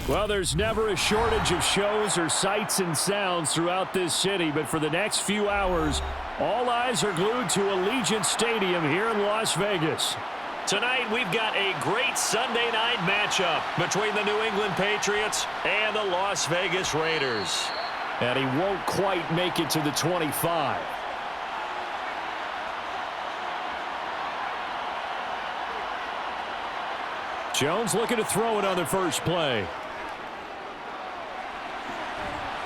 Well, there's never a shortage of shows or sights and sounds throughout this city, but for the next few hours, all eyes are glued to Allegiant Stadium here in Las Vegas. Tonight, we've got a great Sunday night matchup between the New England Patriots and the Las Vegas Raiders. And he won't quite make it to the 25. Jones looking to throw it on the first play.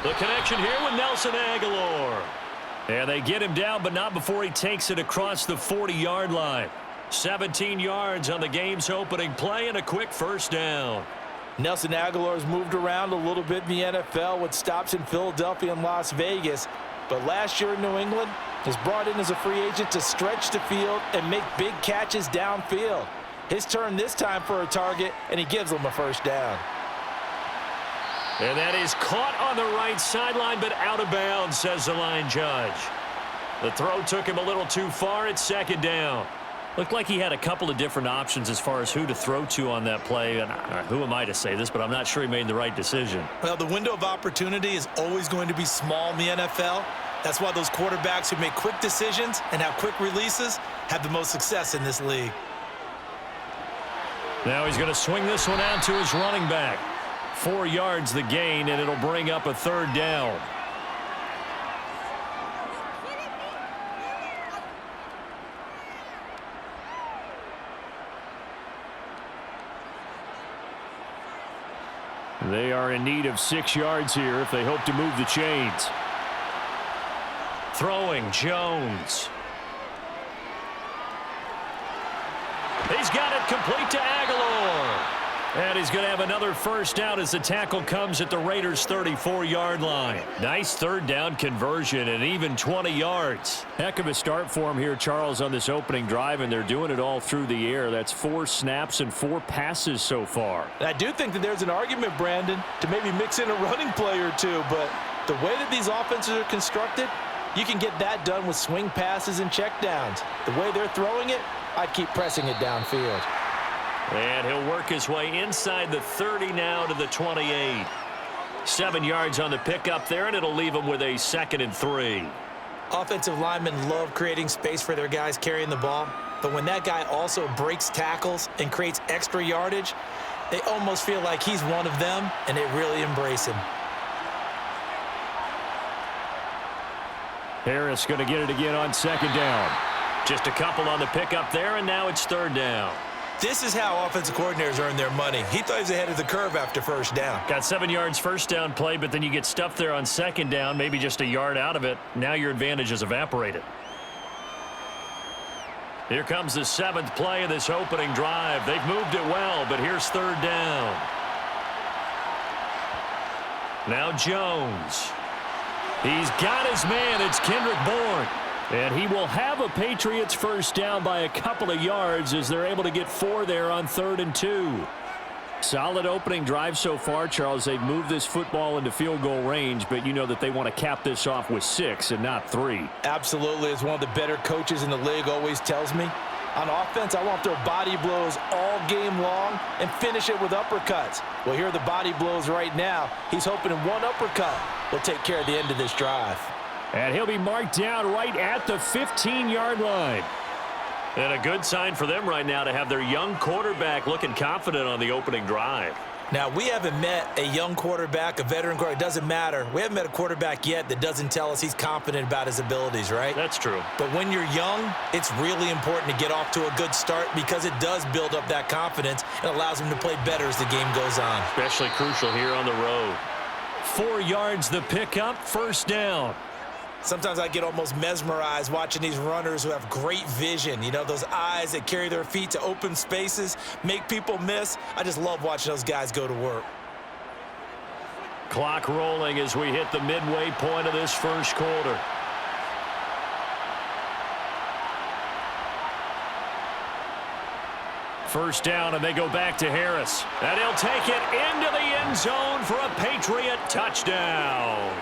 The connection here with Nelson Aguilar. And they get him down, but not before he takes it across the 40-yard line. 17 yards on the game's opening play and a quick first down. Nelson Aguilar's moved around a little bit in the NFL with stops in Philadelphia and Las Vegas. But last year in New England, was brought in as a free agent to stretch the field and make big catches downfield. His turn this time for a target, and he gives them a first down. And that is caught on the right sideline, but out of bounds, says the line judge. The throw took him a little too far. It's second down. Looked like he had a couple of different options as far as who to throw to on that play. And who am I to say this, but I'm not sure he made the right decision. Well, the window of opportunity is always going to be small in the NFL. That's why those quarterbacks who make quick decisions and have quick releases have the most success in this league. Now he's going to swing this one out to his running back. 4 yards the gain, and it'll bring up a third down. They are in need of 6 yards here if they hope to move the chains. Throwing, Jones. He's got it complete to Aguilar. And he's going to have another first down as the tackle comes at the Raiders' 34-yard line. Nice third down conversion and even 20 yards. Heck of a start for him here, Charles, on this opening drive, and they're doing it all through the air. That's 4 snaps and 4 passes so far. And I do think that there's an argument, Brandon, to maybe mix in a running play or two, but the way that these offenses are constructed, you can get that done with swing passes and checkdowns. The way they're throwing it, I'd keep pressing it downfield. And he'll work his way inside the 30 now to the 28. 7 yards on the pickup there, and it'll leave him with a 2nd and 3. Offensive linemen love creating space for their guys carrying the ball, but when that guy also breaks tackles and creates extra yardage, they almost feel like he's one of them, and they really embrace him. Harris going to get it again on 2nd down. Just a couple on the pickup there, and now it's 3rd down. This is how offensive coordinators earn their money. He thought he was ahead of the curve after first down. Got 7 yards first down play, but then you get stuffed there on 2nd down, maybe just a yard out of it. Now your advantage is evaporated. Here comes the 7th play of this opening drive. They've moved it well, but here's 3rd down. Now Jones. He's got his man. It's Kendrick Bourne. And he will have a Patriots first down by a couple of yards as they're able to get 4 there on 3rd and 2. Solid opening drive so far, Charles. They've moved this football into field goal range, but you know that they want to cap this off with 6 and not 3. Absolutely. As one of the better coaches in the league always tells me, on offense, I want to throw body blows all game long and finish it with uppercuts. Well, here are the body blows right now. He's hoping in one uppercut will take care of the end of this drive. And he'll be marked down right at the 15-yard line. And a good sign for them right now to have their young quarterback looking confident on the opening drive. Now, we haven't met a young quarterback, a veteran quarterback. It doesn't matter. We haven't met a quarterback yet that doesn't tell us he's confident about his abilities, right? That's true. But when you're young, it's really important to get off to a good start because it does build up that confidence and allows him to play better as the game goes on. Especially crucial here on the road. 4 yards the pickup, first down. Sometimes I get almost mesmerized watching these runners who have great vision. You know, those eyes that carry their feet to open spaces, make people miss. I just love watching those guys go to work. Clock rolling as we hit the midway point of this first quarter. First down, and they go back to Harris. And he'll take it into the end zone for a Patriot touchdown.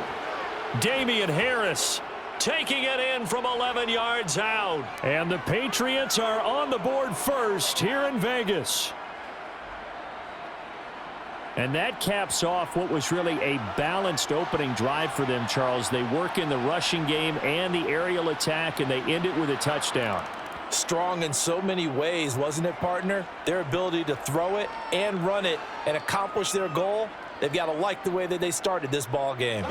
Damian Harris taking it in from 11 yards out. And the Patriots are on the board first here in Vegas. And that caps off what was really a balanced opening drive for them, Charles. They work in the rushing game and the aerial attack, and they end it with a touchdown. Strong in so many ways, wasn't it, partner? Their ability to throw it and run it and accomplish their goal, they've got to like the way that they started this ball game.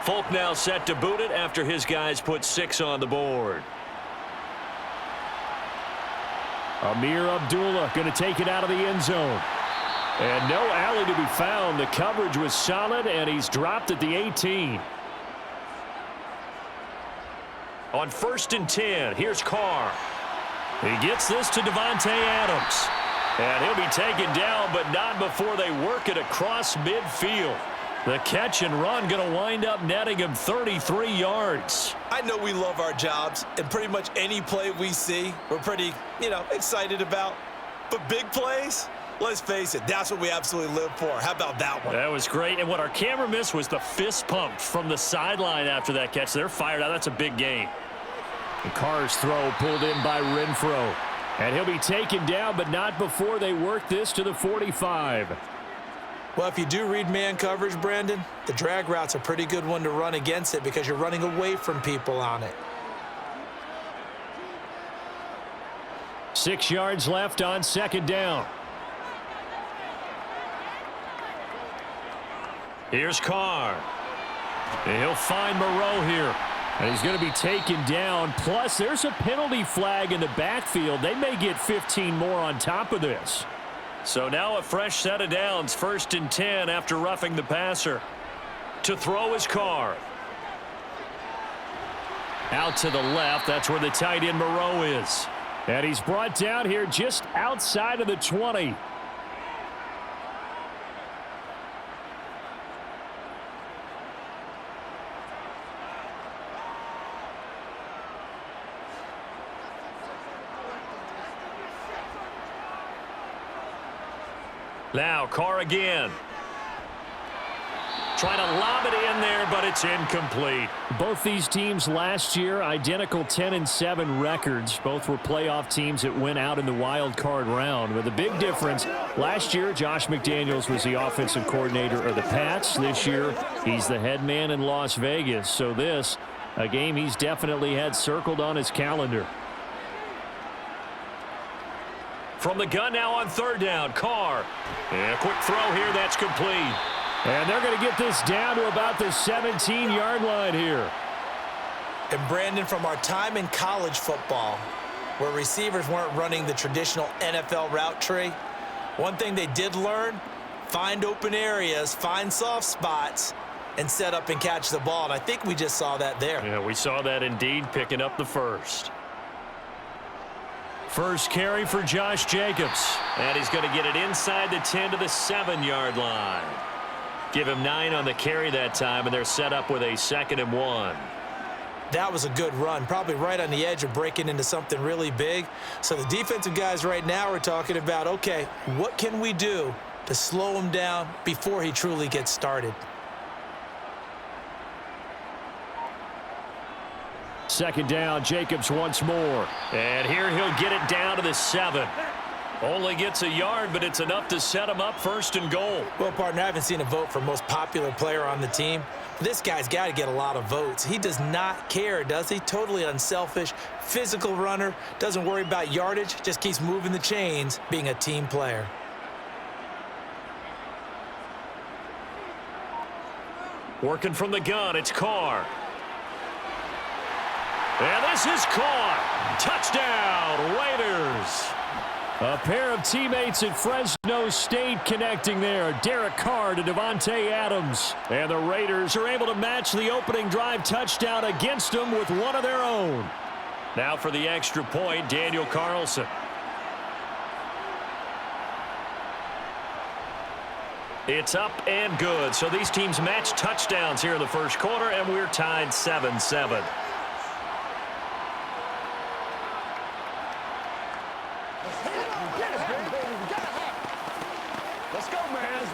Folk now set to boot it after his guys put 6 on the board. Amir Abdullah going to take it out of the end zone. And no alley to be found. The coverage was solid, and he's dropped at the 18. On 1st and 10, here's Carr. He gets this to Devontae Adams. And he'll be taken down, but not before they work it across midfield. The catch and run going to wind up netting him 33 yards. I know we love our jobs, and pretty much any play we see, we're pretty, excited about. But big plays, let's face it, that's what we absolutely live for. How about that one? That was great. And what our camera missed was the fist pump from the sideline after that catch. They're fired out. That's a big gain. The Carr's throw pulled in by Renfro. And he'll be taken down, but not before they work this to the 45. Well, if you do read man coverage, Brandon, the drag route's a pretty good one to run against it because you're running away from people on it. 6 yards left on 2nd down. Here's Carr. He'll find Moreau here. And he's going to be taken down. Plus, there's a penalty flag in the backfield. They may get 15 more on top of this. So now a fresh set of downs, 1st and 10 after roughing the passer. To throw is Carr. Out to the left, that's where the tight end Moreau is. And he's brought down here just outside of the 20. Now Carr again. Trying to lob it in there, but it's incomplete. Both these teams last year, identical 10-7 records. Both were playoff teams that went out in the wild card round. With a big difference, last year Josh McDaniels was the offensive coordinator of the Pats. This year he's the head man in Las Vegas. So this, a game he's definitely had circled on his calendar. From the gun now on 3rd down, Carr. And a quick throw here, that's complete. And they're going to get this down to about the 17-yard line here. And Brandon, from our time in college football, where receivers weren't running the traditional NFL route tree, one thing they did learn, find open areas, find soft spots, and set up and catch the ball. And I think we just saw that there. Yeah, we saw that indeed, picking up the first. First carry for Josh Jacobs. And he's going to get it inside the 10 to the 7-yard line. Give him 9 on the carry that time, and they're set up with a 2nd and 1. That was a good run, probably right on the edge of breaking into something really big. So the defensive guys right now are talking about, okay, what can we do to slow him down before he truly gets started? 2nd down, Jacobs once more. And here he'll get it down to the 7. Only gets a yard, but it's enough to set him up 1st and goal. Well, partner, I haven't seen a vote for most popular player on the team. This guy's got to get a lot of votes. He does not care, does he? Totally unselfish, physical runner, doesn't worry about yardage, just keeps moving the chains, being a team player. Working from the gun, it's Carr. And this is caught. Touchdown, Raiders. A pair of teammates at Fresno State connecting there. Derek Carr to Davante Adams. And the Raiders are able to match the opening drive touchdown against them with one of their own. Now for the extra point, Daniel Carlson. It's up and good. So these teams match touchdowns here in the first quarter, and we're tied 7-7. Let's go, man.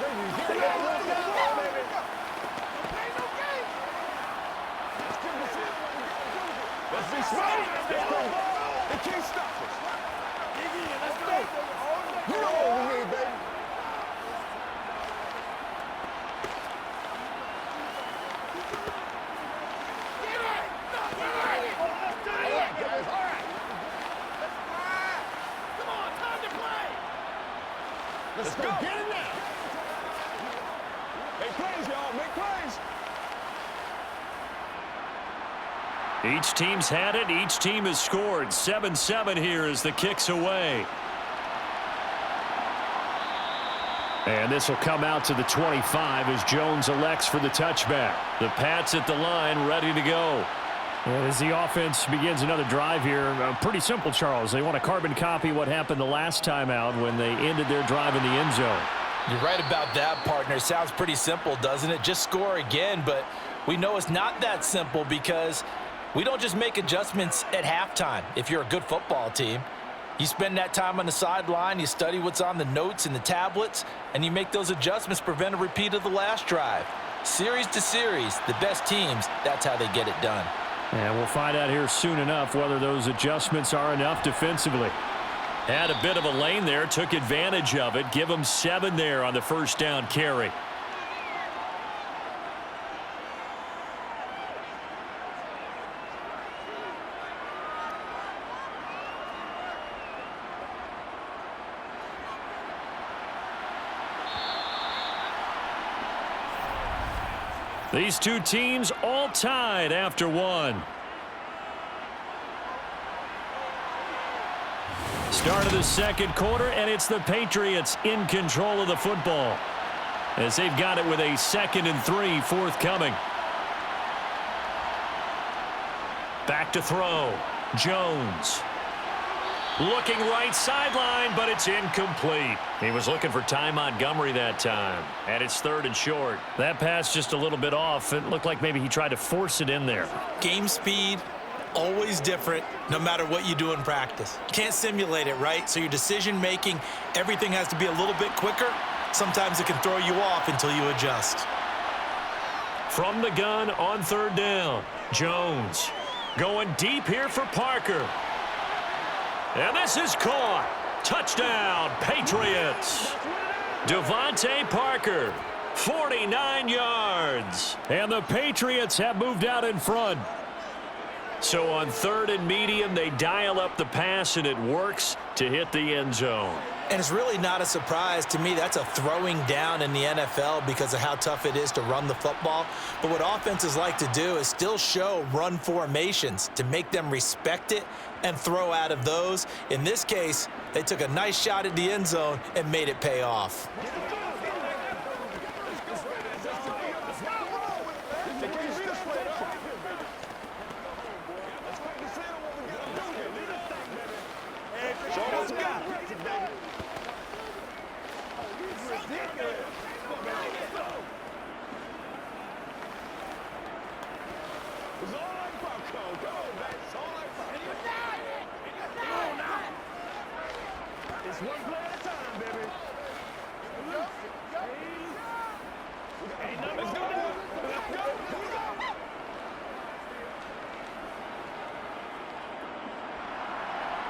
They can't stop us. Let's go. You know what we need, baby. Let's go. Get it now. Make plays, y'all. Make plays. Each team's had it. Each team has scored. 7-7 here as the kick's away. And this will come out to the 25 as Jones elects for the touchback. The Pats at the line, ready to go. And as the offense begins another drive here, pretty simple, Charles. They want to carbon copy what happened the last time out when they ended their drive in the end zone. You're right about that, partner. Sounds pretty simple, doesn't it? Just score again, but we know it's not that simple because we don't just make adjustments at halftime. If you're a good football team, you spend that time on the sideline, you study what's on the notes and the tablets, and you make those adjustments to prevent a repeat of the last drive. Series to series, the best teams, that's how they get it done. And we'll find out here soon enough whether those adjustments are enough defensively. Had a bit of a lane there, took advantage of it. Give them 7 there on the first down carry. These two teams all tied after one. Start of the second quarter, and it's the Patriots in control of the football as they've got it with a 2nd and 3 forthcoming. Back to throw. Jones. Looking right sideline, but it's incomplete. He was looking for Ty Montgomery that time, and it's 3rd and short. That pass just a little bit off. It looked like maybe he tried to force it in there. Game speed, always different, no matter what you do in practice. You can't simulate it, right? So your decision-making, everything has to be a little bit quicker. Sometimes it can throw you off until you adjust. From the gun on 3rd down, Jones going deep here for Parker. And this is caught. Touchdown, Patriots. Devontae Parker, 49 yards. And the Patriots have moved out in front. So on 3rd and medium, they dial up the pass, and it works to hit the end zone. And it's really not a surprise to me. That's a throwing down in the NFL because of how tough it is to run the football. But what offenses like to do is still show run formations to make them respect it and throw out of those. In this case, they took a nice shot at the end zone and made it pay off.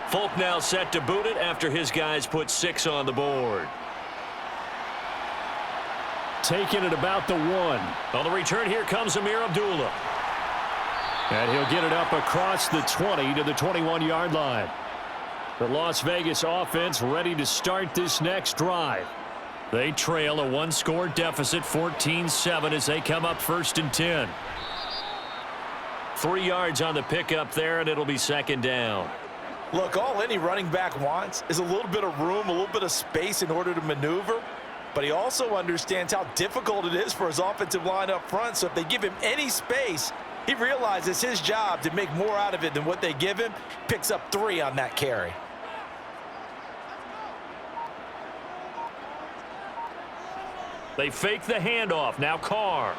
Folk now set to boot it after his guys put 6 on the board. Taking it about the 1. On the return, here comes Amir Abdullah. And he'll get it up across the 20 to the 21-yard line. The Las Vegas offense ready to start this next drive. They trail a 1-score deficit, 14-7, as they come up 1st and 10. 3 yards on the pickup there, and it'll be 2nd down. Look, all any running back wants is a little bit of room, a little bit of space in order to maneuver. But he also understands how difficult it is for his offensive line up front. So if they give him any space, he realizes his job to make more out of it than what they give him. Picks up 3 on that carry. They fake the handoff. Now Carr.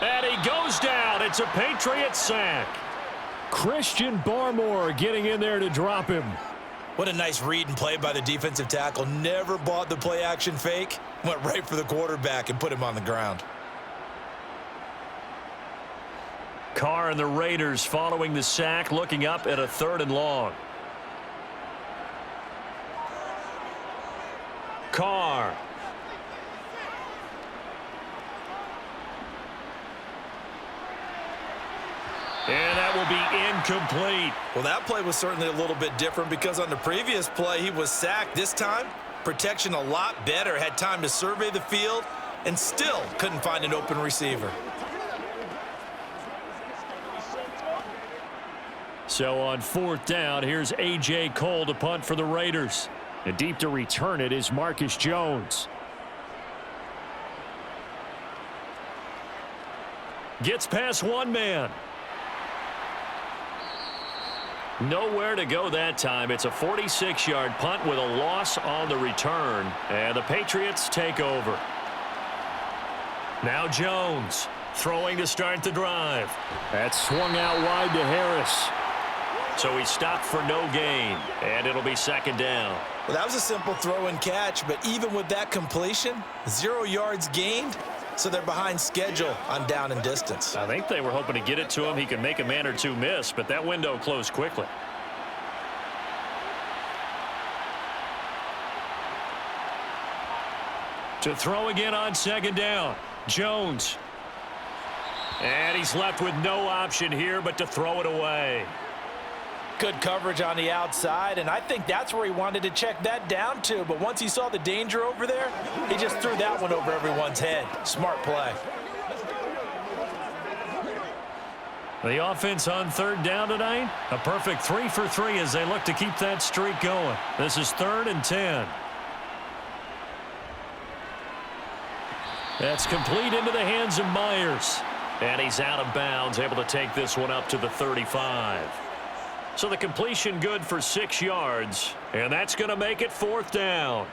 And he goes down. It's a Patriots sack. Christian Barmore getting in there to drop him. What a nice read and play by the defensive tackle. Never bought the play action fake. Went right for the quarterback and put him on the ground. Carr and the Raiders following the sack, looking up at a 3rd and long. Carr. And that will be incomplete. Well, that play was certainly a little bit different because on the previous play, he was sacked. This time, protection a lot better. Had time to survey the field and still couldn't find an open receiver. So on 4th down, here's A.J. Cole to punt for the Raiders. And deep to return it is Marcus Jones. Gets past one man. Nowhere to go that time. It's a 46-yard punt with a loss on the return. And the Patriots take over. Now Jones throwing to start the drive. That swung out wide to Harris. So he stopped for no gain. And it'll be 2nd down. Well, that was a simple throw and catch, but even with that completion, 0 yards gained. So they're behind schedule on down and distance. I think they were hoping to get it to him. He could make a man or two miss, but that window closed quickly. To throw again on 2nd down. Jones. And he's left with no option here but to throw it away. Good coverage on the outside, and I think that's where he wanted to check that down to. But once he saw the danger over there, he just threw that one over everyone's head. Smart play. The offense on 3rd down tonight, a perfect 3 for 3 as they look to keep that streak going. This is 3rd and 10. That's complete into the hands of Myers. And he's out of bounds, able to take this one up to the 35. So the completion good for 6 yards, and that's going to make it 4th down.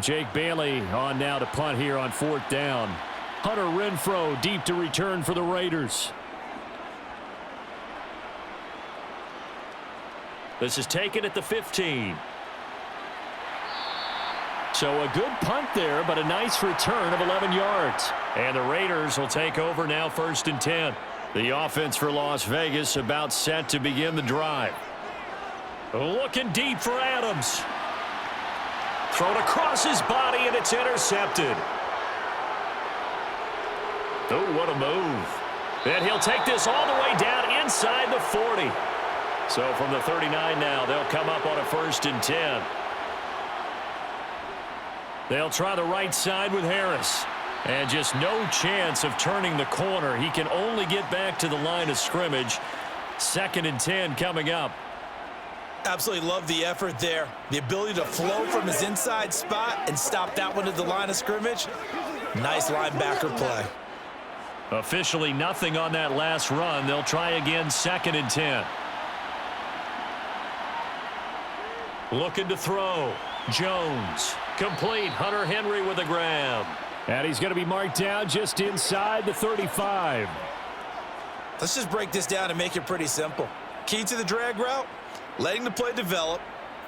Jake Bailey on now to punt here on 4th down. Hunter Renfrow deep to return for the Raiders. This is taken at the 15. So a good punt there, but a nice return of 11 yards. And the Raiders will take over now 1st and 10. The offense for Las Vegas about set to begin the drive. Looking deep for Adams. Thrown across his body, and it's intercepted. Oh, what a move. And he'll take this all the way down inside the 40. So from the 39 now, they'll come up on a 1st and 10. They'll try the right side with Harris. And just no chance of turning the corner. He can only get back to the line of scrimmage. 2nd and 10 coming up. Absolutely love the effort there. The ability to flow from his inside spot and stop that one at the line of scrimmage. Nice linebacker play. Officially nothing on that last run. They'll try again 2nd and 10. Looking to throw. Jones. Complete. Hunter Henry with a grab. And he's going to be marked down just inside the 35. Let's just break this down and make it pretty simple. Key to the drag route, letting the play develop,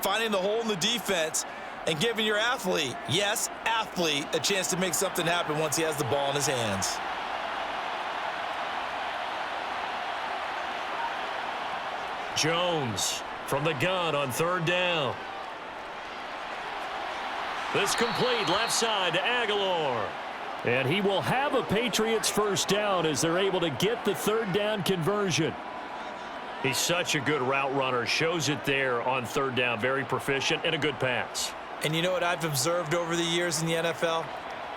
finding the hole in the defense, and giving your athlete, yes, athlete, a chance to make something happen once he has the ball in his hands. Jones from the gun on 3rd down. This complete left side to Aguilar. And he will have a Patriots 1st down as they're able to get the 3rd down conversion. He's such a good route runner. Shows it there on 3rd down. Very proficient and a good pass. And you know what I've observed over the years in the NFL?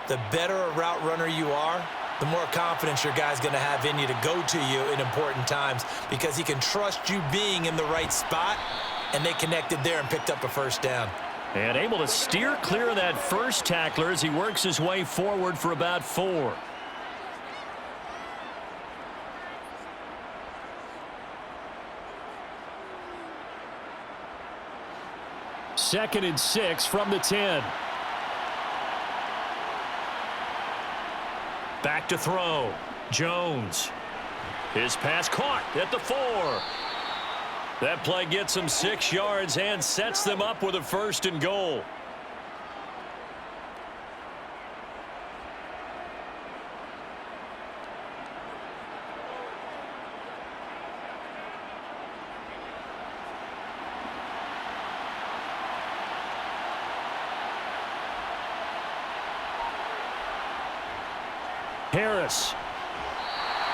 The better a route runner you are, the more confidence your guy's going to have in you to go to you in important times because he can trust you being in the right spot, and they connected there and picked up a first down. And able to steer clear of that first tackler as he works his way forward for about 4. Second and 6 from the 10. Back to throw. Jones. His pass caught at the 4. That play gets them 6 yards and sets them up with a 1st and goal. Harris.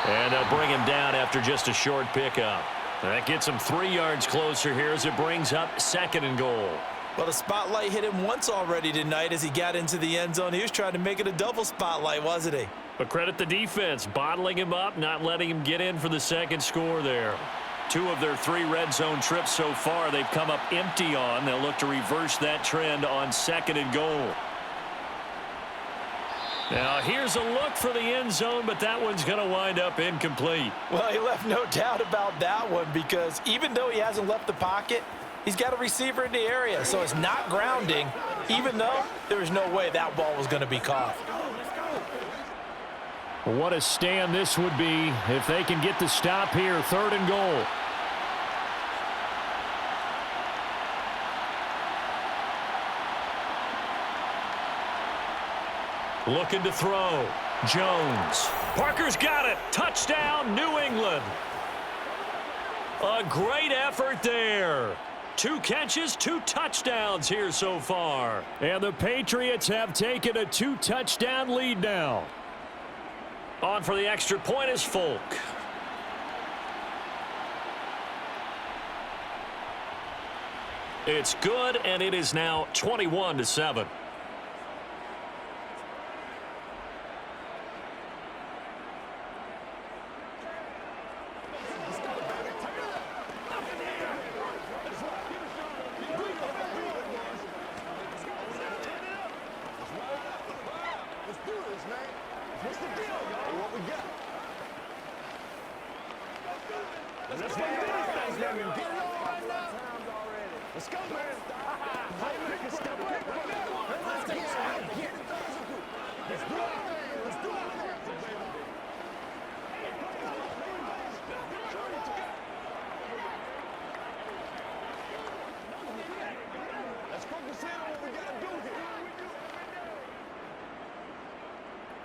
And they'll bring him down after just a short pickup. That gets him 3 yards closer here as it brings up 2nd and goal. Well, the spotlight hit him once already tonight as he got into the end zone. He was trying to make it a double spotlight, wasn't he? But credit the defense, bottling him up, not letting him get in for the 2nd score there. 2 of their 3 red zone trips so far they've come up empty on. They'll look to reverse that trend on 2nd and goal. Now, here's a look for the end zone, but that one's going to wind up incomplete. Well, he left no doubt about that one because even though he hasn't left the pocket, he's got a receiver in the area, so it's not grounding, even though there was no way that ball was going to be caught. What a stand this would be if they can get the stop here. 3rd and goal. Looking to throw. Jones. Parker's got it. Touchdown, New England. A great effort there. 2 catches, 2 touchdowns here so far. And the Patriots have taken a 2-touchdown lead now. On for the extra point is Folk. It's good, and it is now 21-7.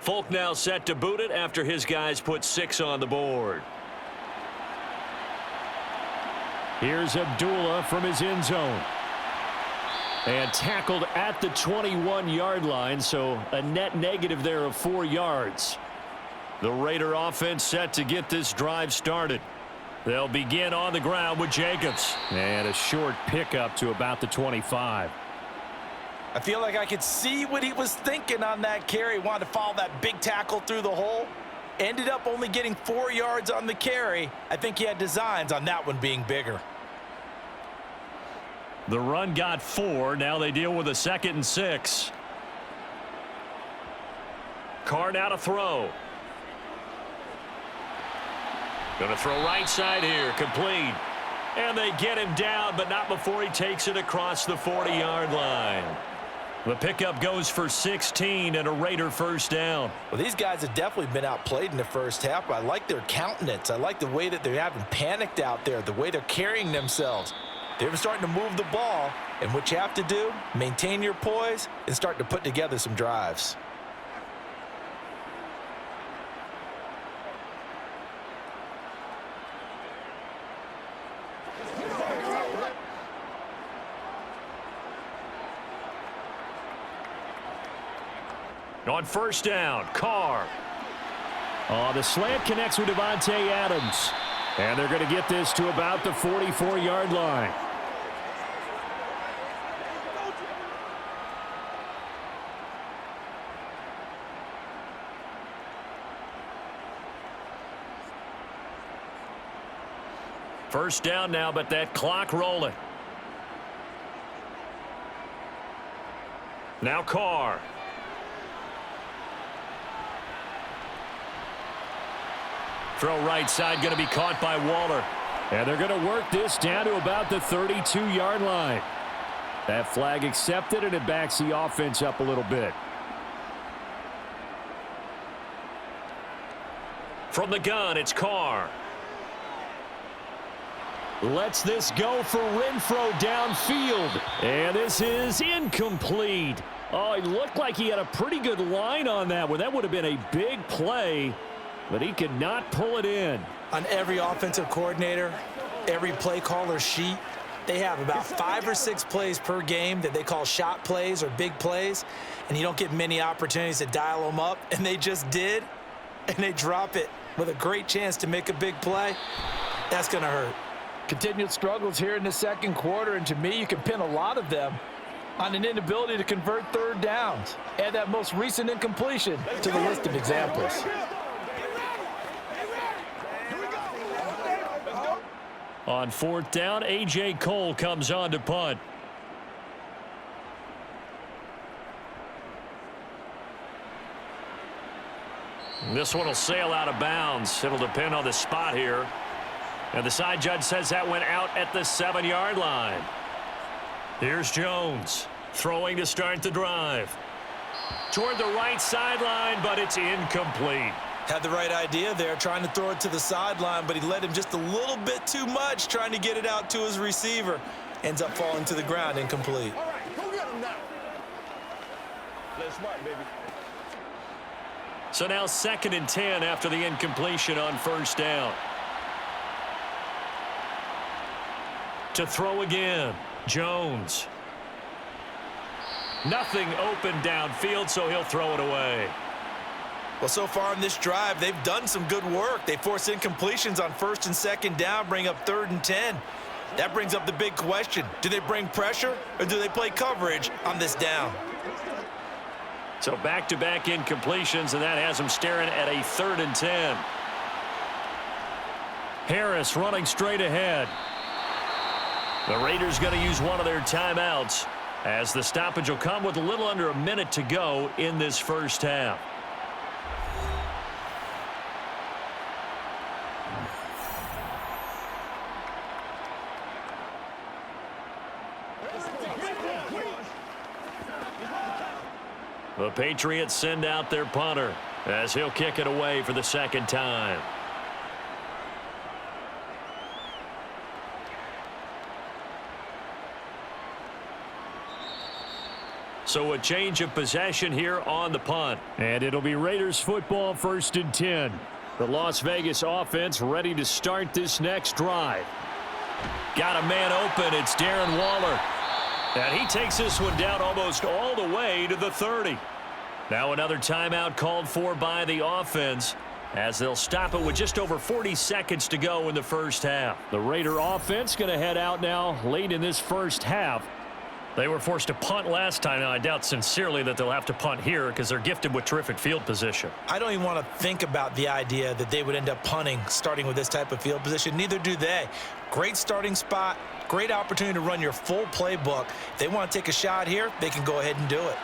Folk now set to boot it after his guys put 6 on the board. Here's Abdullah from his end zone. And tackled at the 21-yard line, so a net negative there of 4 yards. The Raider offense set to get this drive started. They'll begin on the ground with Jacobs. And a short pickup to about the 25. I feel like I could see what he was thinking on that carry. Wanted to follow that big tackle through the hole. Ended up only getting 4 yards on the carry. I think he had designs on that one being bigger. The run got 4. Now they deal with a 2nd and 6. Carr now to throw. Going to throw right side here. Complete. And they get him down, but not before he takes it across the 40-yard line. The pickup goes for 16 and a Raider 1st down. Well, these guys have definitely been outplayed in the first half, but I like their countenance. I like the way that they haven't panicked out there, the way they're carrying themselves. They're starting to move the ball, and what you have to do, maintain your poise and start to put together some drives. On 1st down, Carr. The slant connects with Davante Adams. And they're going to get this to about the 44-yard line. First down now, but that clock rolling. Now Carr. Throw right side going to be caught by Waller. And they're going to work this down to about the 32-yard line. That flag accepted, and it backs the offense up a little bit. From the gun, it's Carr. Lets this go for Renfro downfield. And this is incomplete. Oh, it looked like he had a pretty good line on that one. That would have been a big play, but he could not pull it in. On every offensive coordinator, every play caller sheet, they have about 5 or 6 plays per game that they call shot plays or big plays, and you don't get many opportunities to dial them up, and they just did, and they drop it with a great chance to make a big play. That's going to hurt. Continued struggles here in the second quarter, and to me, you can pin a lot of them on an inability to convert third downs. Add that most recent incompletion to the list of examples. On fourth down, A.J. Cole comes on to punt. This one will sail out of bounds. It'll depend on the spot here. And the side judge says that went out at the 7-yard line. Here's Jones throwing to start the drive. Toward the right sideline, but it's incomplete. Had the right idea there, trying to throw it to the sideline, but he led him just a little bit too much, trying to get it out to his receiver. Ends up falling to the ground, incomplete. All right, go get him now. Play smart, baby. So now 2nd and 10 after the incompletion on first down. To throw again, Jones. Nothing open downfield, so he'll throw it away. Well, so far in this drive, they've done some good work. They force incompletions on 1st and 2nd down, bring up 3rd and 10. That brings up the big question. Do they bring pressure, or do they play coverage on this down? So back-to-back incompletions, and that has them staring at a 3rd and 10. Harris running straight ahead. The Raiders going to use one of their timeouts, as the stoppage will come with a little under a minute to go in this first half. The Patriots send out their punter as he'll kick it away for the 2nd time. So a change of possession here on the punt. And it'll be Raiders football, 1st and 10. The Las Vegas offense ready to start this next drive. Got a man open. It's Darren Waller. And he takes this one down almost all the way to the 30. Now another timeout called for by the offense, as they'll stop it with just over 40 seconds to go in the first half. The Raider offense going to head out now late in this first half. They were forced to punt last time. Now, I doubt sincerely that they'll have to punt here because they're gifted with terrific field position. I don't even want to think about the idea that they would end up punting starting with this type of field position. Neither do they. Great starting spot, great opportunity to run your full playbook. If they want to take a shot here, they can go ahead and do it.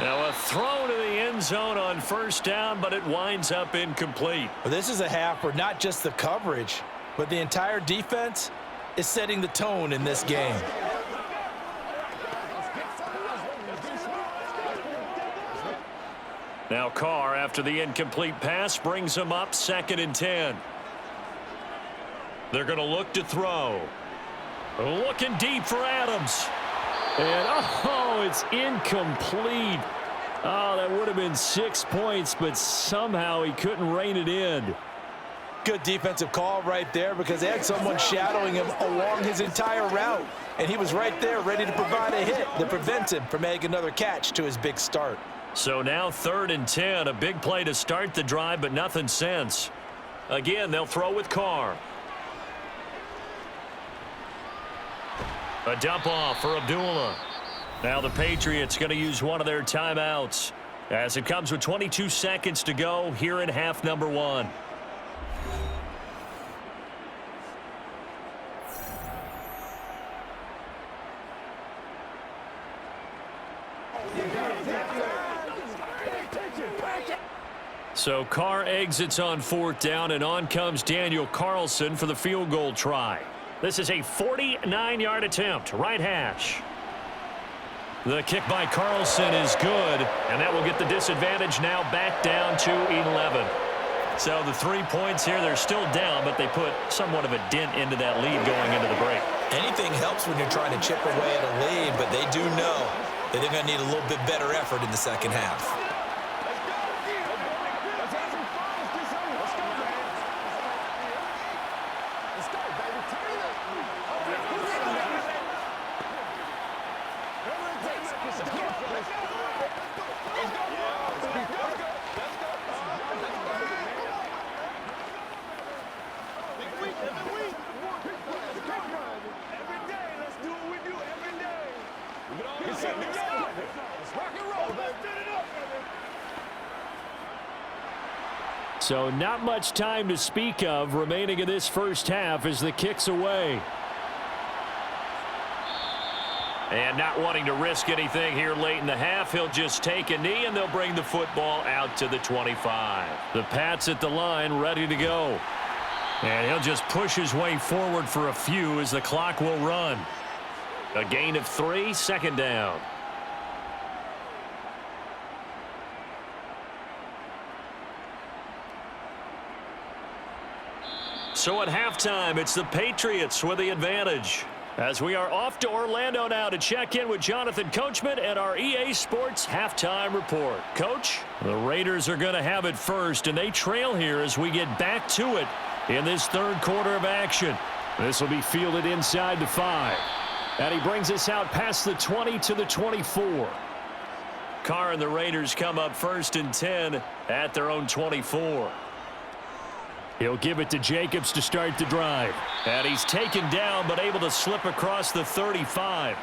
Now a throw to the end zone on first down, but it winds up incomplete. Well, this is a half where not just the coverage, but the entire defense is setting the tone in this game. Now Carr, after the incomplete pass, brings him up 2nd and 10. They're going to look to throw. Looking deep for Adams. And, oh, it's incomplete. Oh, that would have been 6 points, but somehow he couldn't rein it in. Good defensive call right there because they had someone shadowing him along his entire route. And he was right there ready to provide a hit that prevents him from making another catch to his big start. So now 3rd and 10, a big play to start the drive, but nothing since. Again, they'll throw with Carr. A dump off for Abdullah. Now the Patriots going to use one of their timeouts as it comes with 22 seconds to go here in half number 1. So Carr exits on 4th down, and on comes Daniel Carlson for the field goal try. This is a 49-yard attempt, right hash. The kick by Carlson is good, and that will get the disadvantage now back down to 11. So the 3 points here, they're still down, but they put somewhat of a dent into that lead going into the break. Anything helps when you're trying to chip away at a lead, but they do know that they're going to need a little bit better effort in the second half. So not much time to speak of remaining in this first half as the kick's away. And not wanting to risk anything here late in the half, he'll just take a knee, and they'll bring the football out to the 25. The Pats at the line, ready to go. And he'll just push his way forward for a few as the clock will run. A gain of 3, 2nd down. So at halftime, it's the Patriots with the advantage. As we are off to Orlando now to check in with Jonathan Coachman and our EA Sports halftime report. Coach? The Raiders are going to have it first, and they trail here as we get back to it in this third quarter of action. This will be fielded inside the 5. And he brings us out past the 20 to the 24. Carr and the Raiders come up 1st and 10 at their own 24. He'll give it to Jacobs to start the drive. And he's taken down but able to slip across the 35.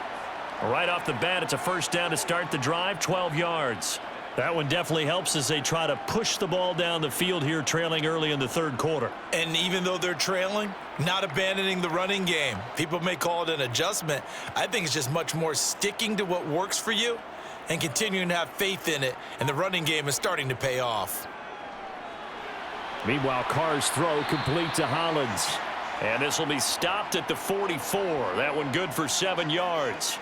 Right off the bat, it's a 1st down to start the drive, 12 yards. That one definitely helps as they try to push the ball down the field here, trailing early in the third quarter. And even though they're trailing, not abandoning the running game. People may call it an adjustment. I think it's just much more sticking to what works for you and continuing to have faith in it. And the running game is starting to pay off. Meanwhile, Carr's throw complete to Hollins. And this will be stopped at the 44. That one good for 7 yards.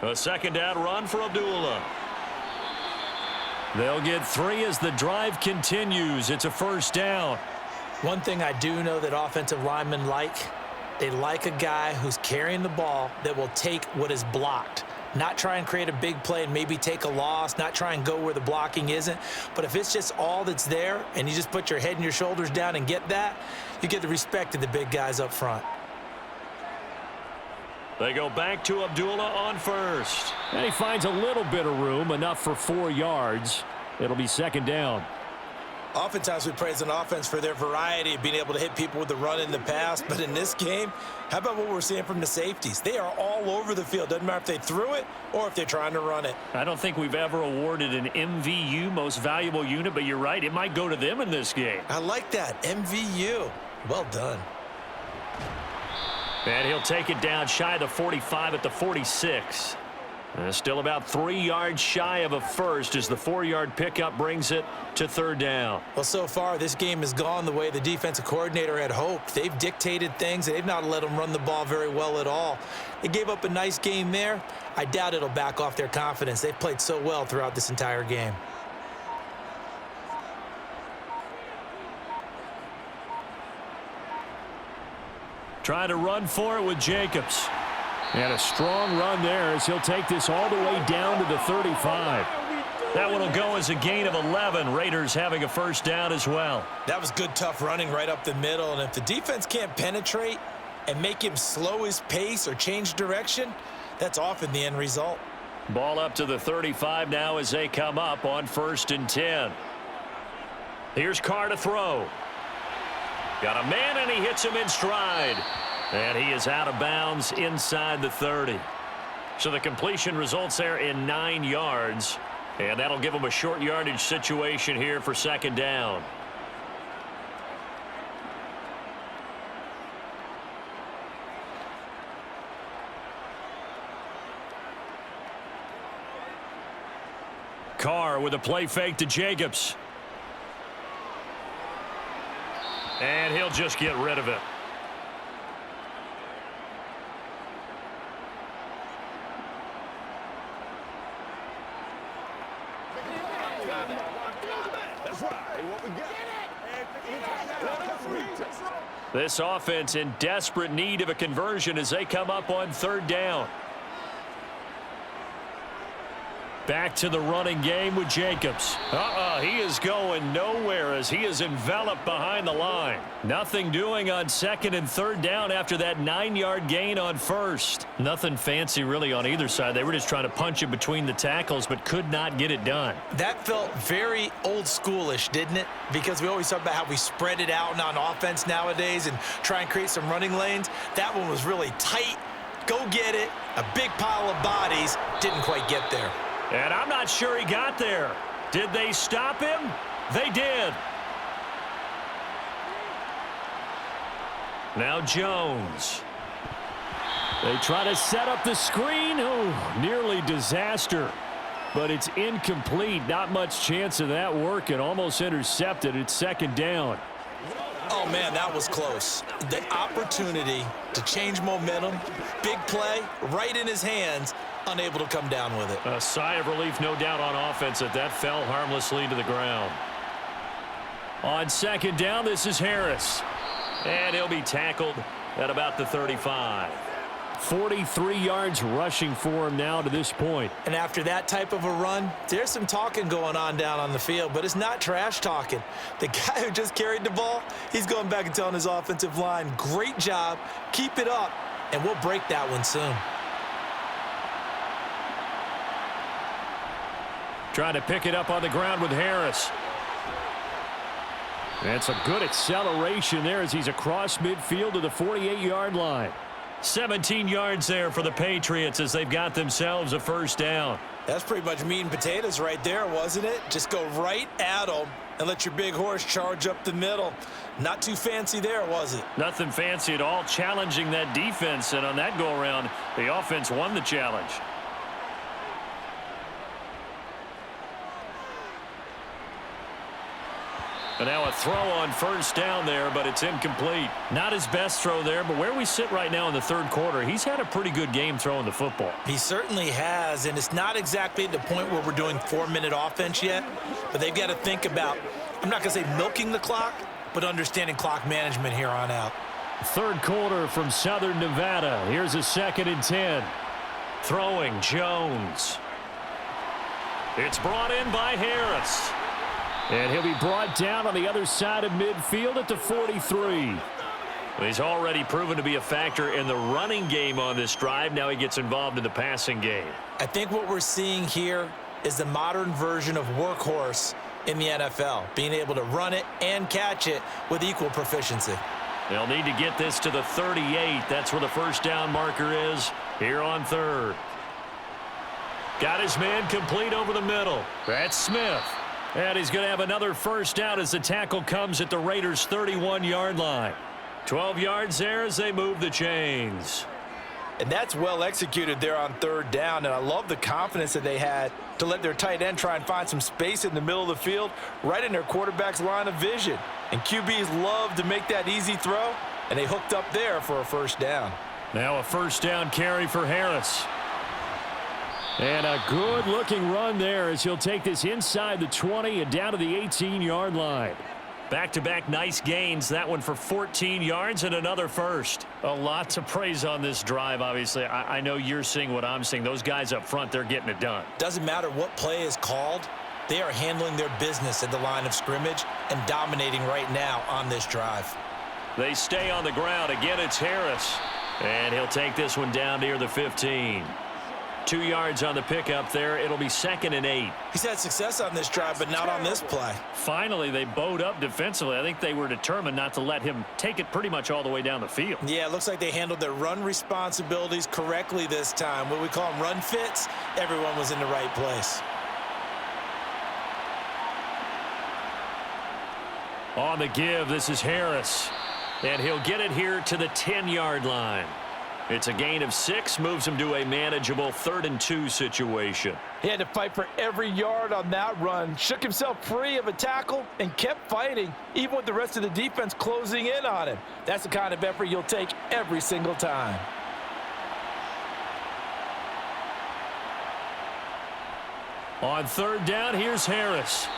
A 2nd down run for Abdullah. They'll get 3 as the drive continues. It's a 1st down. One thing I do know that offensive linemen like, they like a guy who's carrying the ball that will take what is blocked. Not try and create a big play and maybe take a loss, not try and go where the blocking isn't. But if it's just all that's there and you just put your head and your shoulders down and get that, you get the respect of the big guys up front. They go back to Abdullah on 1st. And he finds a little bit of room, enough for 4 yards. It'll be 2nd down. Oftentimes we praise an offense for their variety of being able to hit people with the run in the pass. But in this game, how about what we're seeing from the safeties? They are all over the field. Doesn't matter if they threw it or if they're trying to run it. I don't think we've ever awarded an MVU, most valuable unit, but you're right. It might go to them in this game. I like that. MVU. Well done. And he'll take it down shy of the 45 at the 46. Still about 3 yards shy of a 1st as the 4-yard pickup brings it to 3rd down. Well, so far this game has gone the way the defensive coordinator had hoped. They've dictated things, and they've not let them run the ball very well at all. They gave up a nice game there. I doubt it'll back off their confidence. They've played so well throughout this entire game. Trying to run for it with Jacobs. And a strong run there as he'll take this all the way down to the 35. That one will go as a gain of 11. Raiders having a 1st down as well. That was good, tough running right up the middle. And if the defense can't penetrate and make him slow his pace or change direction, that's often the end result. Ball up to the 35 now as they come up on 1st and 10. Here's Carr to throw. Got a man, and he hits him in stride. And he is out of bounds inside the 30. So the completion results there in 9 yards. And that'll give them a short yardage situation here for second down. Carr with a play fake to Jacobs. And he'll just get rid of it. That's right. What we got? This offense in desperate need of a conversion as they come up on third down. Back to the running game with Jacobs. He is going nowhere as he is enveloped behind the line. Nothing doing on second and third down after that 9-yard gain on first. Nothing fancy really on either side. They were just trying to punch it between the tackles but could not get it done. That felt very old schoolish, didn't it? Because we always talk about how we spread it out on offense nowadays and try and create some running lanes. That one was really tight. Go get it. A big pile of bodies. Didn't quite get there. And I'm not sure he got there. Did they stop him? They did. Now Jones. They try to set up the screen. Oh, nearly disaster. But it's incomplete. Not much chance of that working. Almost intercepted. It's second down. Oh, man, that was close. The opportunity to change momentum, big play, right in his hands, unable to come down with it. A sigh of relief, no doubt, on offense that fell harmlessly to the ground. On second down, this is Harris. And he'll be tackled at about the 35. 43 yards rushing for him now to this point. And after that type of a run, there's some talking going on down on the field, but it's not trash talking. The guy who just carried the ball, he's going back and telling his offensive line, great job, keep it up, and we'll break that one soon. Trying to pick it up on the ground with Harris. That's a good acceleration there as he's across midfield to the 48-yard line. 17 yards there for the Patriots as they've got themselves a first down. That's pretty much meat and potatoes right there, wasn't it? Just go right at them and let your big horse charge up the middle. Not too fancy there, was it? Nothing fancy at all, challenging that defense, and on that go-around, the offense won the challenge. And now a throw on first down there, but it's incomplete. Not his best throw there, but where we sit right now in the third quarter, he's had a pretty good game throwing the football. He certainly has, and it's not exactly at the point where we're doing 4-minute offense yet, but they've got to think about, I'm not going to say milking the clock, but understanding clock management here on out. Third quarter from Southern Nevada. Here's a second and 10. Throwing Jones. It's brought in by Harris. And he'll be brought down on the other side of midfield at the 43. He's already proven to be a factor in the running game on this drive. Now he gets involved in the passing game. I think what we're seeing here is the modern version of workhorse in the NFL, being able to run it and catch it with equal proficiency. They'll need to get this to the 38. That's where the first down marker is here on third. Got his man complete over the middle. That's Smith. And he's going to have another first down as the tackle comes at the Raiders' 31-yard line. 12 yards there as they move the chains. And that's well executed there on third down, and I love the confidence that they had to let their tight end try and find some space in the middle of the field, right in their quarterback's line of vision. And QBs love to make that easy throw, and they hooked up there for a first down. Now a first down carry for Harris. And a good-looking run there as he'll take this inside the 20 and down to the 18-yard line. Back-to-back nice gains. That one for 14 yards and another first. A lot to praise on this drive, obviously. I know you're seeing what I'm seeing. Those guys up front, they're getting it done. Doesn't matter what play is called. They are handling their business at the line of scrimmage and dominating right now on this drive. They stay on the ground. Again, it's Harris. And he'll take this one down near the 15. 2 yards on the pickup there. It'll be 2nd and 8. He's had success on this drive, but not on this play. Finally, they bowed up defensively. I think they were determined not to let him take it pretty much all the way down the field. Yeah, it looks like they handled their run responsibilities correctly this time. What we call them run fits, everyone was in the right place. On the give, this is Harris. And he'll get it here to the 10-yard line. It's a gain of 6, moves him to a manageable 3rd and 2 situation. He had to fight for every yard on that run, shook himself free of a tackle, and kept fighting, even with the rest of the defense closing in on him. That's the kind of effort you'll take every single time. On 3rd down, here's Harris.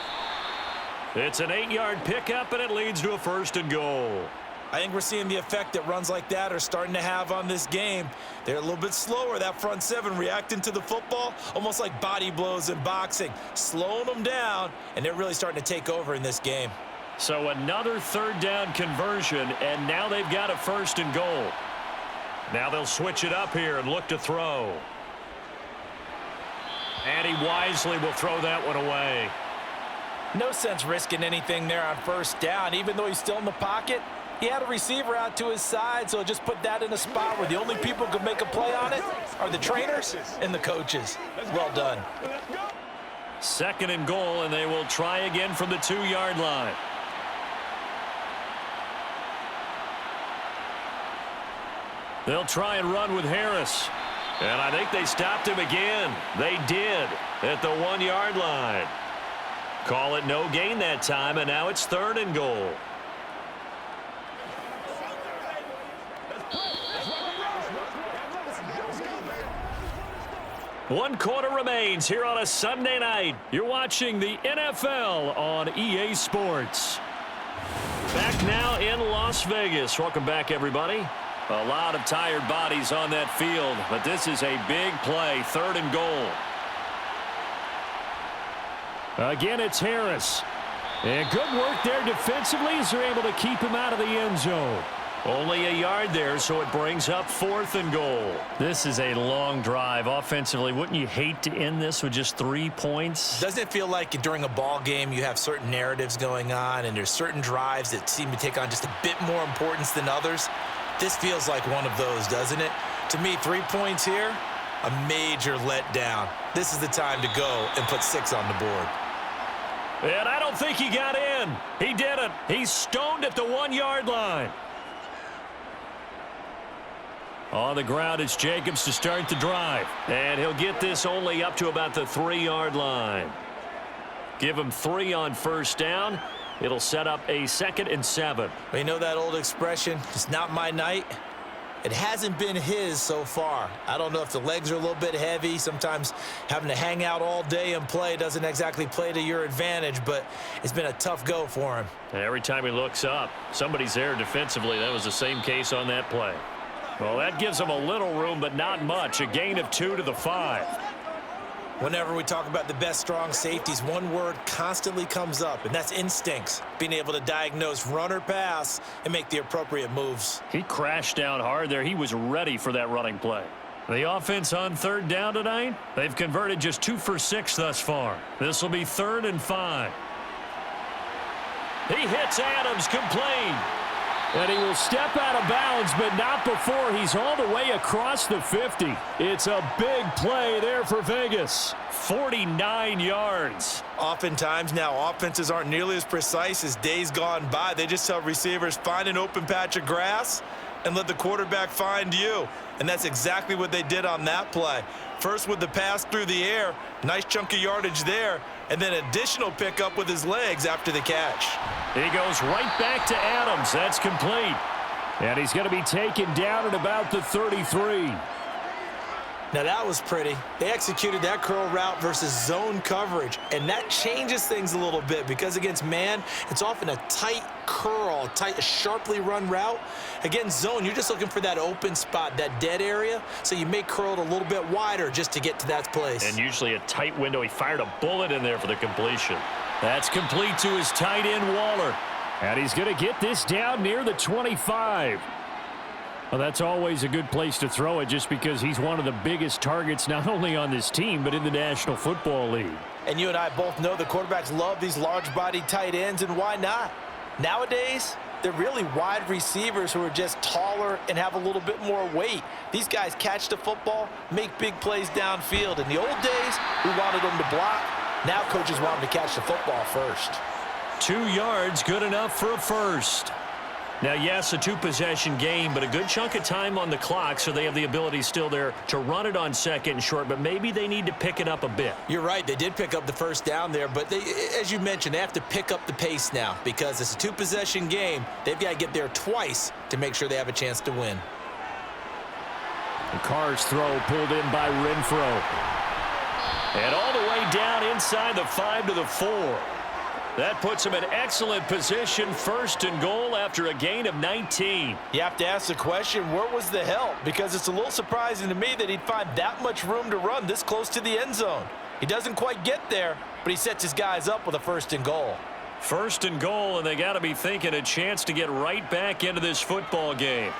It's an 8-yard pickup, and it leads to a 1st and goal. I think we're seeing the effect that runs like that are starting to have on this game. They're a little bit slower, that front 7, reacting to the football, almost like body blows in boxing, slowing them down, and they're really starting to take over in this game. So another 3rd down conversion, and now they've got a 1st and goal. Now they'll switch it up here and look to throw. And he wisely will throw that one away. No sense risking anything there on 1st down, even though he's still in the pocket. He had a receiver out to his side, so just put that in a spot where the only people who can make a play on it are the trainers and the coaches. Well done. 2nd and goal, and they will try again from the 2-yard line. They'll try and run with Harris. And I think they stopped him again. They did at the 1-yard line. Call it no gain that time, and now it's 3rd and goal. One quarter remains here on a Sunday night. You're watching the NFL on EA Sports. Back now in Las Vegas. Welcome back, everybody. A lot of tired bodies on that field, but this is a big play, 3rd and goal. Again, it's Harris. And good work there defensively as they're able to keep him out of the end zone. Only a yard there, so it brings up 4th and goal. This is a long drive offensively. Wouldn't you hate to end this with just 3 points? Doesn't it feel like during a ball game you have certain narratives going on and there's certain drives that seem to take on just a bit more importance than others? This feels like one of those, doesn't it? To me, 3 points here, a major letdown. This is the time to go and put 6 on the board. And I don't think he got in. He didn't. He's stoned at the 1-yard line. On the ground, it's Jacobs to start the drive. And he'll get this only up to about the 3-yard line. Give him 3 on 1st down. It'll set up a 2nd and 7. Well, you know that old expression, it's not my night? It hasn't been his so far. I don't know if the legs are a little bit heavy. Sometimes having to hang out all day and play doesn't exactly play to your advantage, but it's been a tough go for him. And every time he looks up, somebody's there defensively. That was the same case on that play. Well, that gives him a little room, but not much. A gain of 2 to the 5. Whenever we talk about the best strong safeties, one word constantly comes up, and that's instincts. Being able to diagnose run or pass and make the appropriate moves. He crashed down hard there. He was ready for that running play. The offense on 3rd down tonight, they've converted just 2 for 6 thus far. This will be 3rd and 5. He hits Adams, complete. And he will step out of bounds, but not before he's all the way across the 50. It's a big play there for Vegas. 49 yards. Oftentimes now, offenses aren't nearly as precise as days gone by. They just tell receivers, find an open patch of grass and let the quarterback find you. And that's exactly what they did on that play. First with the pass through the air, nice chunk of yardage there, and then additional pickup with his legs after the catch. He goes right back to Adams. That's complete. And he's going to be taken down at about the 33. Now that was pretty. They executed that curl route versus zone coverage, and that changes things a little bit because against man, it's often a tight curl, a sharply run route. Against zone, you're just looking for that open spot, that dead area, so you may curl it a little bit wider just to get to that place. And usually a tight window. He fired a bullet in there for the completion. That's complete to his tight end, Waller. And he's going to get this down near the 25. Well, that's always a good place to throw it just because he's one of the biggest targets not only on this team but in the National Football League. And you and I both know the quarterbacks love these large-bodied tight ends, and why not? Nowadays, they're really wide receivers who are just taller and have a little bit more weight. These guys catch the football, make big plays downfield. In the old days, we wanted them to block. Now coaches want them to catch the football first. 2 yards, good enough for a first. Now, yes, a 2-possession game, but a good chunk of time on the clock, so they have the ability still there to run it on second and short, but maybe they need to pick it up a bit. You're right. They did pick up the first down there, but as you mentioned, they have to pick up the pace now because it's a 2-possession game. They've got to get there twice to make sure they have a chance to win. The Carr's throw pulled in by Renfro. And all the way down inside the 5 to the 4. That puts him in excellent position, 1st and goal after a gain of 19. You have to ask the question, where was the help? Because it's a little surprising to me that he'd find that much room to run this close to the end zone. He doesn't quite get there, but he sets his guys up with a 1st and goal. 1st and goal, and they got to be thinking a chance to get right back into this football game.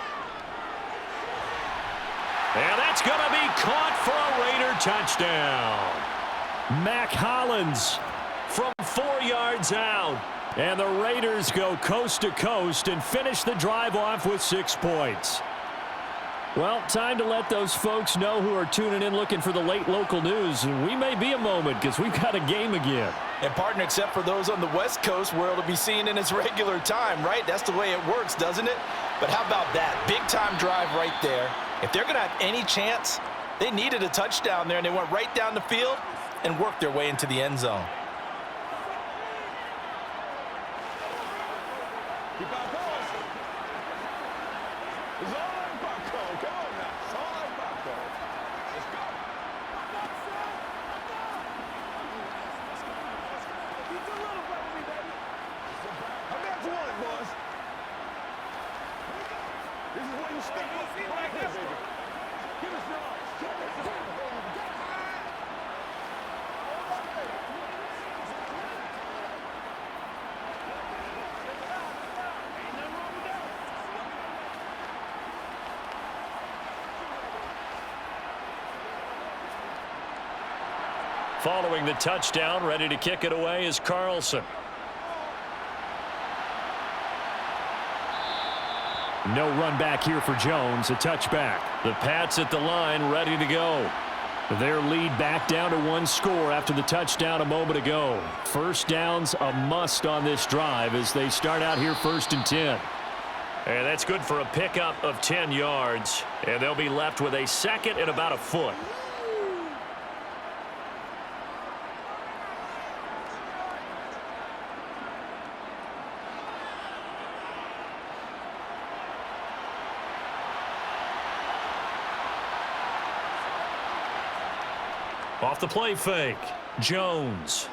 And that's going to be caught for a Raider touchdown. Mac Hollins from 4 yards out. And the Raiders go coast to coast and finish the drive off with 6 points. Well, time to let those folks know who are tuning in looking for the late local news. And we may be a moment because we've got a game again. And partner, except for those on the West Coast where it'll be seen in its regular time, right? That's the way it works, doesn't it? But how about that? Big time drive right there. If they're going to have any chance, they needed a touchdown there, and they went right down the field and worked their way into the end zone. Keep our course. It's all like popcorn. Come on now. It's all like popcorn. Let's go. Keep the little brother, me, baby. I'm back to one, boys. This is where you stick your feet right here, baby. Give us your arms. Give us your arms. Following the touchdown, ready to kick it away is Carlson. No run back here for Jones, a touchback. The Pats at the line, ready to go. Their lead back down to 1 score after the touchdown a moment ago. First down's a must on this drive as they start out here 1st and 10. And that's good for a pickup of 10 yards. And they'll be left with a 2nd and about a foot. Off the play fake, Jones.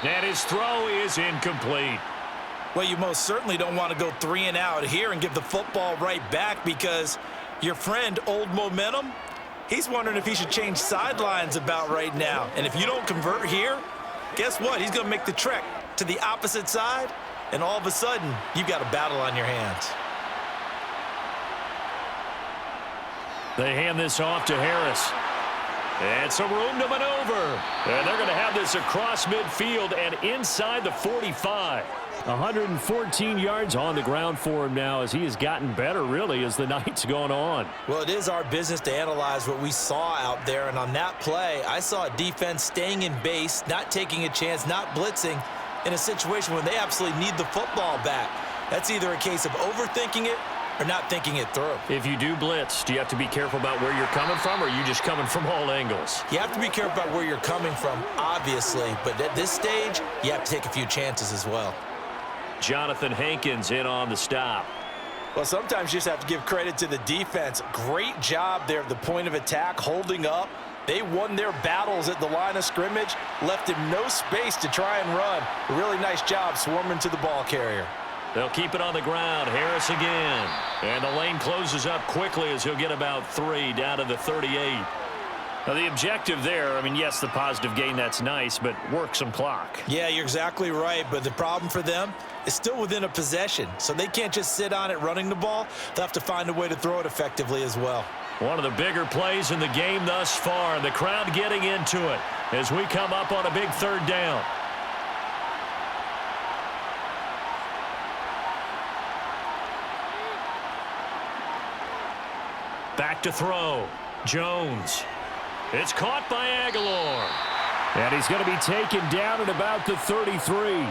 And his throw is incomplete. Well, you most certainly don't want to go 3 and out here and give the football right back because your friend, Old Momentum, he's wondering if he should change sidelines about right now. And if you don't convert here, guess what? He's going to make the trek to the opposite side, and all of a sudden, you've got a battle on your hands. They hand this off to Harris. And some room to maneuver. And they're going to have this across midfield and inside the 45. 114 yards on the ground for him now as he has gotten better, really, as the night's gone on. Well, it is our business to analyze what we saw out there. And on that play, I saw a defense staying in base, not taking a chance, not blitzing in a situation when they absolutely need the football back. That's either a case of overthinking it or not thinking it through. If you do blitz, do you have to be careful about where you're coming from, or are you just coming from all angles? You have to be careful about where you're coming from, obviously, but at this stage, you have to take a few chances as well. Jonathan Hankins in on the stop. Well, sometimes you just have to give credit to the defense. Great job there at the point of attack, holding up. They won their battles at the line of scrimmage, left him no space to try and run. A really nice job swarming to the ball carrier. They'll keep it on the ground. Harris again. And the lane closes up quickly as he'll get about 3 down to the 38. Now, the objective there, I mean, yes, the positive gain, that's nice, but work some clock. Yeah, you're exactly right, but the problem for them is still within a possession, so they can't just sit on it running the ball. They'll have to find a way to throw it effectively as well. One of the bigger plays in the game thus far, and the crowd getting into it as we come up on a big 3rd down. Back to throw. Jones. It's caught by Aguilar. And he's going to be taken down at about the 33.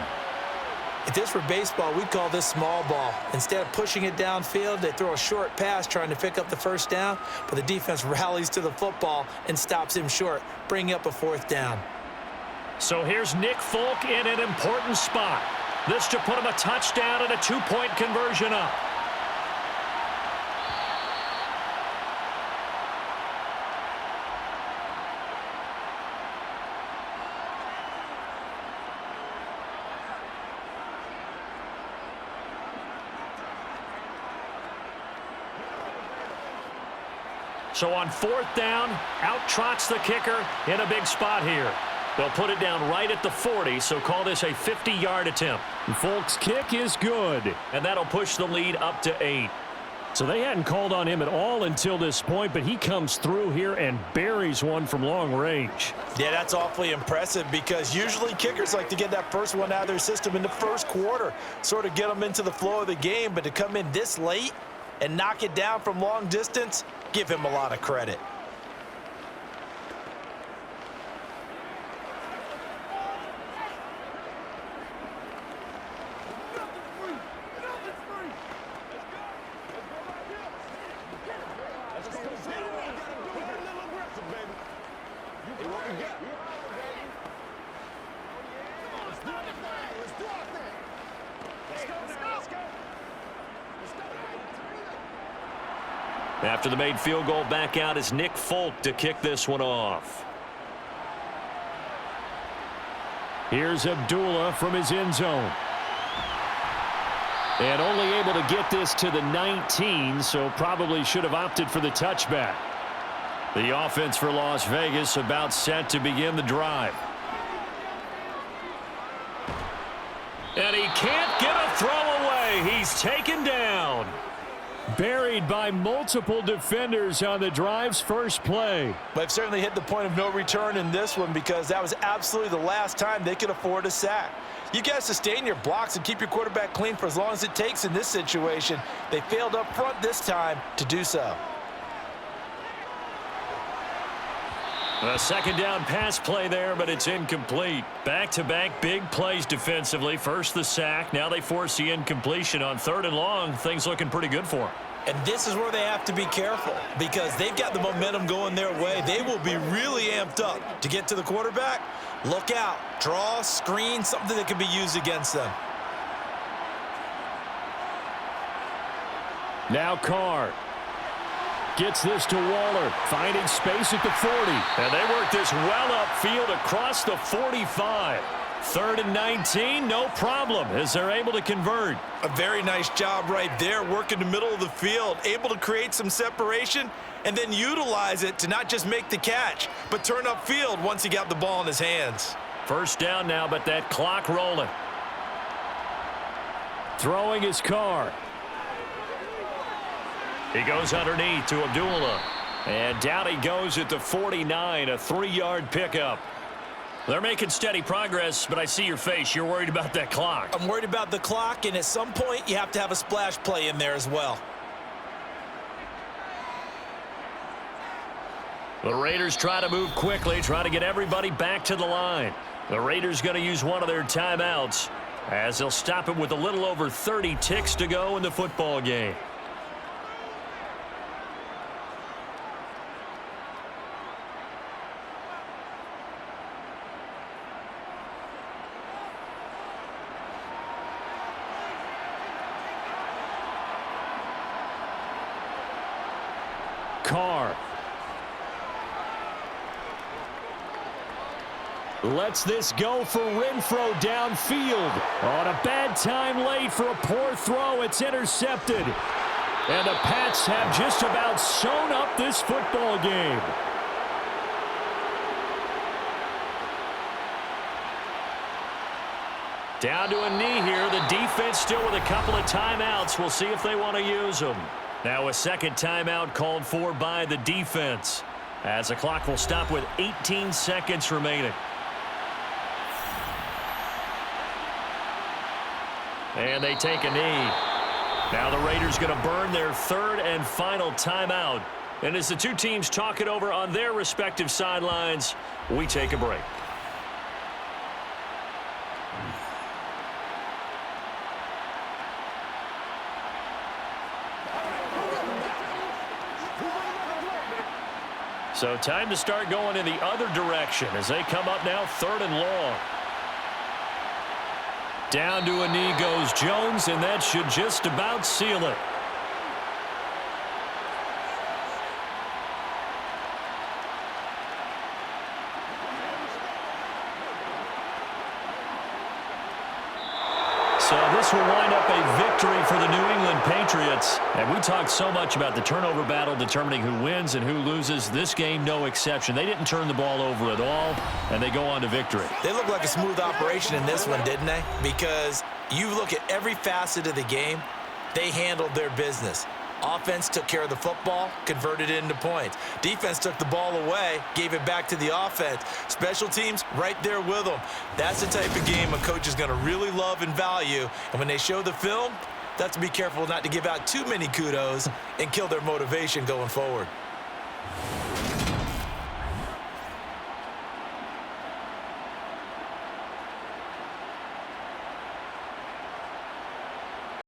If this were baseball, we'd call this small ball. Instead of pushing it downfield, they throw a short pass trying to pick up the first down, but the defense rallies to the football and stops him short, bringing up a 4th down. So here's Nick Folk in an important spot. This to put him a touchdown and a 2-point conversion up. So on 4th down, out trots the kicker in a big spot here. They'll put it down right at the 40, so call this a 50-yard attempt. Folk's kick is good. And that'll push the lead up to 8. So they hadn't called on him at all until this point, but he comes through here and buries one from long range. Yeah, that's awfully impressive because usually kickers like to get that first one out of their system in the first quarter, sort of get them into the flow of the game, but to come in this late and knock it down from long distance, give him a lot of credit. After the made field goal, back out is Nick Folk to kick this one off. Here's Abdullah from his end zone. And only able to get this to the 19, so probably should have opted for the touchback. The offense for Las Vegas about set to begin the drive. And he can't get a throw away. He's taken down. Buried by multiple defenders on the drive's first play. They've certainly hit the point of no return in this one because that was absolutely the last time they could afford a sack. You got to sustain your blocks and keep your quarterback clean for as long as it takes in this situation. They failed up front this time to do so. A 2nd down pass play there, but it's incomplete. Back-to-back big plays defensively. First the sack. Now they force the incompletion on 3rd and long. Things looking pretty good for them. And this is where they have to be careful because they've got the momentum going their way. They will be really amped up to get to the quarterback. Look out. Draw, screen, something that can be used against them. Now Carr gets this to Waller, finding space at the 40. And they work this well upfield across the 45. 3rd and 19, no problem, as they're able to convert. A very nice job right there, working the middle of the field, able to create some separation, and then utilize it to not just make the catch, but turn upfield once he got the ball in his hands. 1st down now, but that clock rolling. Throwing his Carr. He goes underneath to Abdullah. And down he goes at the 49, a 3-yard pickup. They're making steady progress, but I see your face. You're worried about that clock. I'm worried about the clock, and at some point, you have to have a splash play in there as well. The Raiders try to move quickly, try to get everybody back to the line. The Raiders going to use one of their timeouts as they'll stop it with a little over 30 ticks to go in the football game. Carr lets this go for Renfro downfield. On a bad time late for a poor throw. It's intercepted. And the Pats have just about sewn up this football game. Down to a knee here. The defense still with a couple of timeouts. We'll see if they want to use them. Now a 2nd timeout called for by the defense, as the clock will stop with 18 seconds remaining. And they take a knee. Now the Raiders going to burn their 3rd and final timeout. And as the two teams talk it over on their respective sidelines, we take a break. So time to start going in the other direction as they come up now 3rd and long. Down to a knee goes Jones, and that should just about seal it. So this will wind up a victory for the New England Patriots. And we talked so much about the turnover battle determining who wins and who loses. This game, no exception. They didn't turn the ball over at all, and they go on to victory. They look like a smooth operation in this one, didn't they? Because you look at every facet of the game, they handled their business. Offense took care of the football, converted it into points. Defense took the ball away, gave it back to the offense. Special teams, right there with them. That's the type of game a coach is going to really love and value. And when they show the film, they have to be careful not to give out too many kudos and kill their motivation going forward.